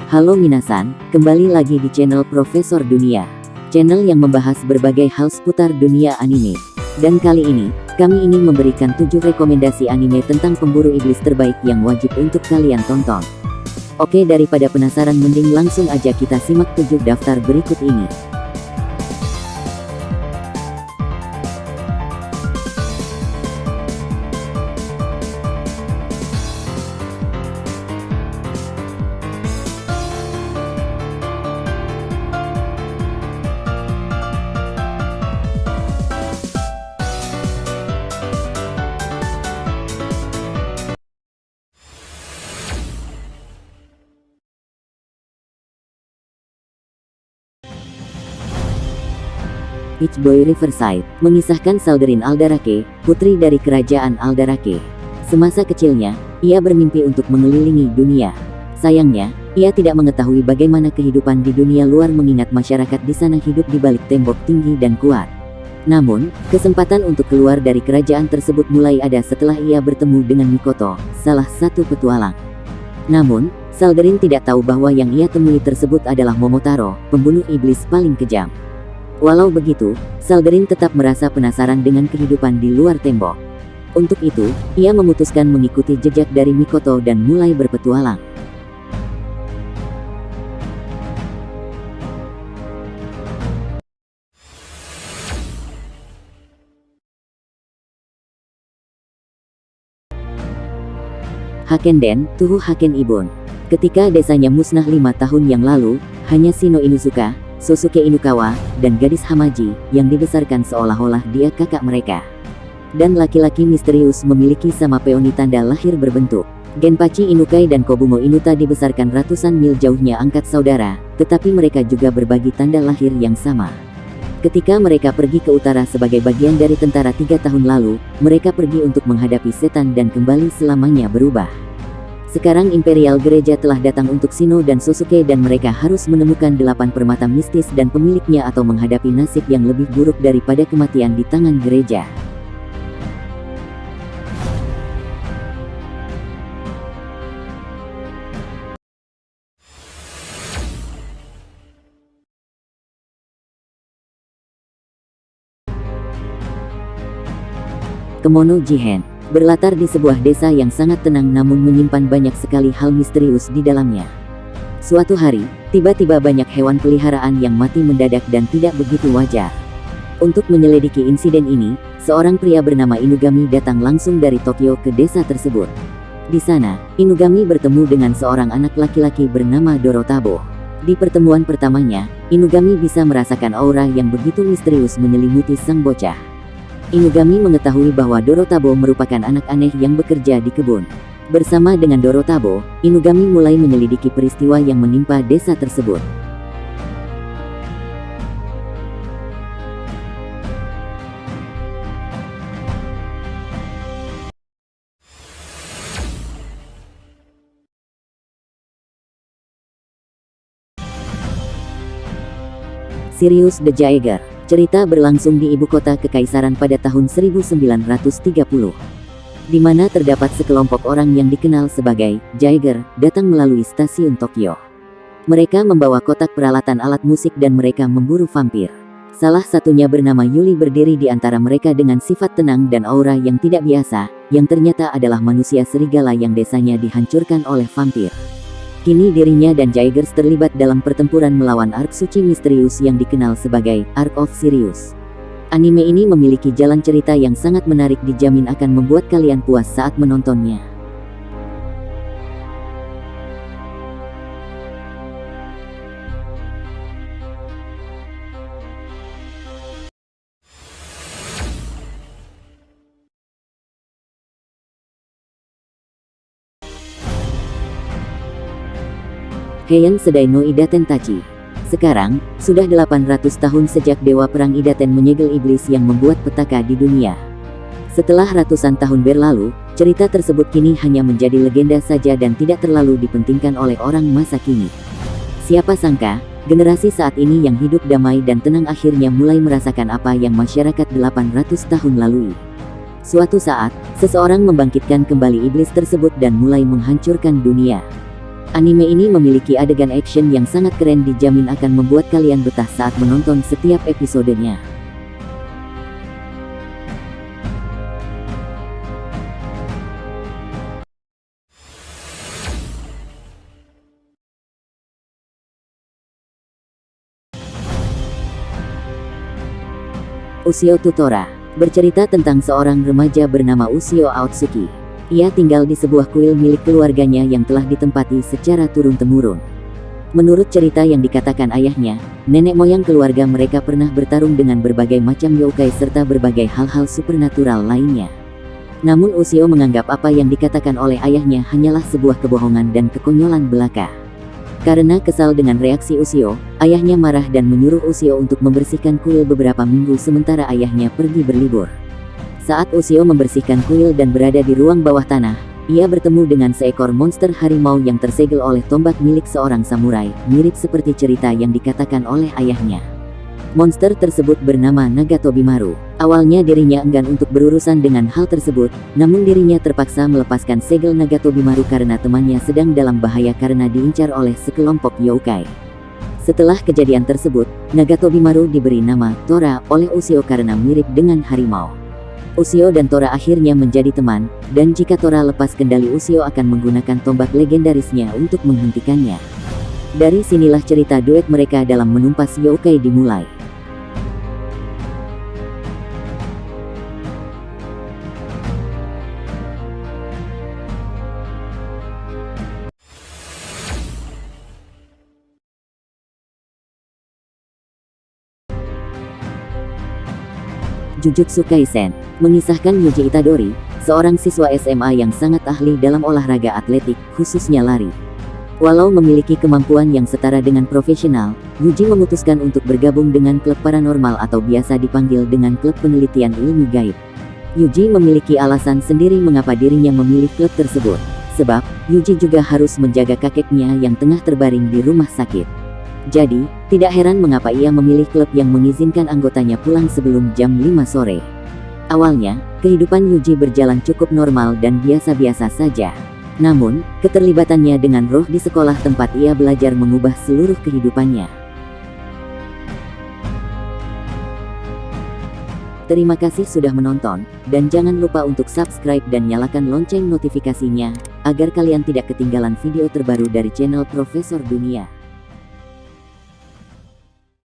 Halo minasan, kembali lagi di channel Profesor Dunia. Channel yang membahas berbagai hal seputar dunia anime. Dan kali ini, kami ingin memberikan 7 rekomendasi anime tentang pemburu iblis terbaik yang wajib untuk kalian tonton. Oke, daripada penasaran mending langsung aja kita simak 7 daftar berikut ini. Peach Boy Riverside, mengisahkan Saldrine Aldarake, putri dari kerajaan Aldarake. Semasa kecilnya, ia bermimpi untuk mengelilingi dunia. Sayangnya, ia tidak mengetahui bagaimana kehidupan di dunia luar mengingat masyarakat di sana hidup di balik tembok tinggi dan kuat. Namun, kesempatan untuk keluar dari kerajaan tersebut mulai ada setelah ia bertemu dengan Mikoto, salah satu petualang. Namun, Saldrine tidak tahu bahwa yang ia temui tersebut adalah Momotaro, pembunuh iblis paling kejam. Walau begitu, Saldrine tetap merasa penasaran dengan kehidupan di luar tembok. Untuk itu, ia memutuskan mengikuti jejak dari Mikoto dan mulai berpetualang. Hakenden, Tuhu Haken Ibon. Ketika desanya musnah 5 tahun yang lalu, hanya Shino Inuzuka, Sosuke Inukawa, dan gadis Hamaji, yang dibesarkan seolah-olah dia kakak mereka. Dan laki-laki misterius memiliki sama peoni tanda lahir berbentuk. Genpachi Inukai dan Kobumo Inuta dibesarkan ratusan mil jauhnya angkat saudara, tetapi mereka juga berbagi tanda lahir yang sama. Ketika mereka pergi ke utara sebagai bagian dari tentara 3 tahun lalu, mereka pergi untuk menghadapi setan dan kembali selamanya berubah. Sekarang Imperial Gereja telah datang untuk Shino dan Sosuke dan mereka harus menemukan 8 permata mistis dan pemiliknya atau menghadapi nasib yang lebih buruk daripada kematian di tangan gereja. Kemono Jihen, berlatar di sebuah desa yang sangat tenang namun menyimpan banyak sekali hal misterius di dalamnya. Suatu hari, tiba-tiba banyak hewan peliharaan yang mati mendadak dan tidak begitu wajar. Untuk menyelidiki insiden ini, seorang pria bernama Inugami datang langsung dari Tokyo ke desa tersebut. Di sana, Inugami bertemu dengan seorang anak laki-laki bernama Dorotabo. Di pertemuan pertamanya, Inugami bisa merasakan aura yang begitu misterius menyelimuti sang bocah. Inugami mengetahui bahwa Dorotabo merupakan anak aneh yang bekerja di kebun. Bersama dengan Dorotabo, Inugami mulai menyelidiki peristiwa yang menimpa desa tersebut. Sirius the Jaeger. Cerita berlangsung di ibu kota kekaisaran pada tahun 1930, di mana terdapat sekelompok orang yang dikenal sebagai Jaeger, datang melalui stasiun Tokyo. Mereka membawa kotak peralatan alat musik dan mereka memburu vampir. Salah satunya bernama Yuli berdiri di antara mereka dengan sifat tenang dan aura yang tidak biasa, yang ternyata adalah manusia serigala yang desanya dihancurkan oleh vampir. Kini dirinya dan Jaegers terlibat dalam pertempuran melawan Ark Suci misterius yang dikenal sebagai Ark of Sirius. Anime ini memiliki jalan cerita yang sangat menarik, dijamin akan membuat kalian puas saat menontonnya. Heian Sedai no Idaten Tachi. Sekarang, sudah 800 tahun sejak Dewa Perang Idaten menyegel iblis yang membuat petaka di dunia. Setelah ratusan tahun berlalu, cerita tersebut kini hanya menjadi legenda saja dan tidak terlalu dipentingkan oleh orang masa kini. Siapa sangka, generasi saat ini yang hidup damai dan tenang akhirnya mulai merasakan apa yang masyarakat 800 tahun lalui. Suatu saat, seseorang membangkitkan kembali iblis tersebut dan mulai menghancurkan dunia. Anime ini memiliki adegan action yang sangat keren, dijamin akan membuat kalian betah saat menonton setiap episodenya. Ushio Tutora bercerita tentang seorang remaja bernama Ushio Aotsuki. Ia tinggal di sebuah kuil milik keluarganya yang telah ditempati secara turun-temurun. Menurut cerita yang dikatakan ayahnya, nenek moyang keluarga mereka pernah bertarung dengan berbagai macam yokai serta berbagai hal-hal supernatural lainnya. Namun Ushio menganggap apa yang dikatakan oleh ayahnya hanyalah sebuah kebohongan dan kekonyolan belaka. Karena kesal dengan reaksi Ushio, ayahnya marah dan menyuruh Ushio untuk membersihkan kuil beberapa minggu sementara ayahnya pergi berlibur. Saat Ushio membersihkan kuil dan berada di ruang bawah tanah, ia bertemu dengan seekor monster harimau yang tersegel oleh tombak milik seorang samurai, mirip seperti cerita yang dikatakan oleh ayahnya. Monster tersebut bernama Nagatobimaru. Awalnya dirinya enggan untuk berurusan dengan hal tersebut, namun dirinya terpaksa melepaskan segel Nagatobimaru karena temannya sedang dalam bahaya karena diincar oleh sekelompok yokai. Setelah kejadian tersebut, Nagatobimaru diberi nama Tora oleh Ushio karena mirip dengan harimau. Ushio dan Tora akhirnya menjadi teman, dan jika Tora lepas kendali Ushio akan menggunakan tombak legendarisnya untuk menghentikannya. Dari sinilah cerita duet mereka dalam menumpas yokai dimulai. Jujutsu Kaisen mengisahkan Yuji Itadori, seorang siswa SMA yang sangat ahli dalam olahraga atletik, khususnya lari. Walau memiliki kemampuan yang setara dengan profesional, Yuji memutuskan untuk bergabung dengan klub paranormal atau biasa dipanggil dengan klub penelitian ilmu gaib. Yuji memiliki alasan sendiri mengapa dirinya memilih klub tersebut. Sebab, Yuji juga harus menjaga kakeknya yang tengah terbaring di rumah sakit. Jadi, tidak heran mengapa ia memilih klub yang mengizinkan anggotanya pulang sebelum jam 5 sore. Awalnya, kehidupan Yuji berjalan cukup normal dan biasa-biasa saja. Namun, keterlibatannya dengan roh di sekolah tempat ia belajar mengubah seluruh kehidupannya. Terima kasih sudah menonton, dan jangan lupa untuk subscribe dan nyalakan lonceng notifikasinya, agar kalian tidak ketinggalan video terbaru dari channel Profesor Dunia.